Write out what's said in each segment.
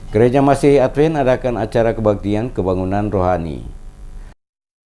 Gereja Masih Advent adakan acara kebaktian kebangunan rohani.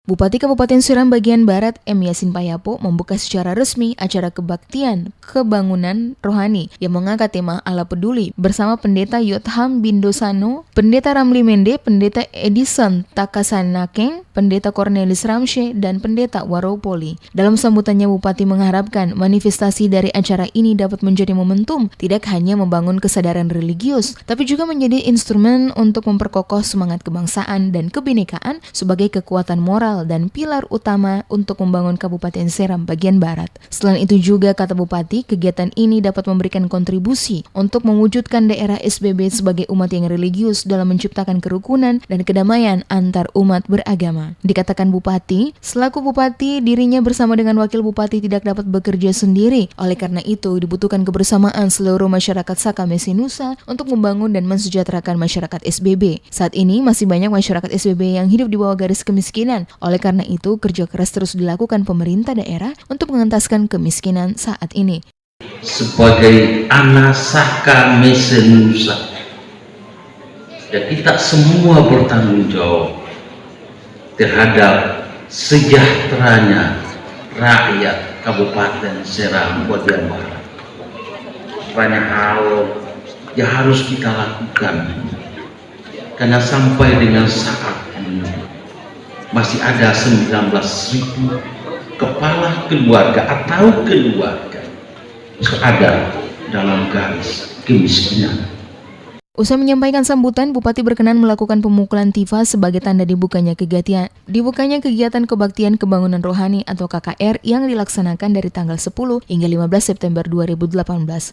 Bupati Kabupaten Seram bagian Barat M. Yasin Payapo membuka secara resmi acara kebaktian kebangunan rohani yang mengangkat tema Allah Peduli bersama Pendeta Yotham Bindosano, Pendeta Ramli Mende, Pendeta Edison Takasanakeng, Pendeta Cornelis Ramshe, dan Pendeta Waropoli. Dalam sambutannya, Bupati mengharapkan manifestasi dari acara ini dapat menjadi momentum tidak hanya membangun kesadaran religius, tapi juga menjadi instrumen untuk memperkokoh semangat kebangsaan dan kebinekaan sebagai kekuatan moral dan pilar utama untuk membangun Kabupaten Seram bagian Barat. Selain itu juga, kata Bupati, kegiatan ini dapat memberikan kontribusi untuk mewujudkan daerah SBB sebagai umat yang religius dalam menciptakan kerukunan dan kedamaian antar umat beragama. Dikatakan Bupati, selaku Bupati, dirinya bersama dengan Wakil Bupati tidak dapat bekerja sendiri. Oleh karena itu, dibutuhkan kebersamaan seluruh masyarakat Saka Mesinusa untuk membangun dan mensejahterakan masyarakat SBB. Saat ini masih banyak masyarakat SBB yang hidup di bawah garis kemiskinan. Oleh karena itu, kerja keras terus dilakukan pemerintah daerah untuk mengentaskan kemiskinan saat ini. Sebagai anak Saka Mesinusa, dan kita semua bertanggung jawab terhadap sejahteranya rakyat Kabupaten Seram bagian Barat. Banyak hal yang harus kita lakukan, karena sampai dengan saat ini masih ada 19.000 kepala keluarga atau keluarga ada dalam garis kemiskinan. Usai menyampaikan sambutan, Bupati berkenan melakukan pemukulan tifa sebagai tanda dibukanya kegiatan kebaktian kebangunan rohani atau KKR yang dilaksanakan dari tanggal 10 hingga 15 September 2018.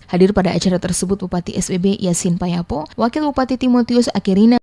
Hadir pada acara tersebut Bupati SBB Yasin Payapo, Wakil Bupati Timotius Akirina,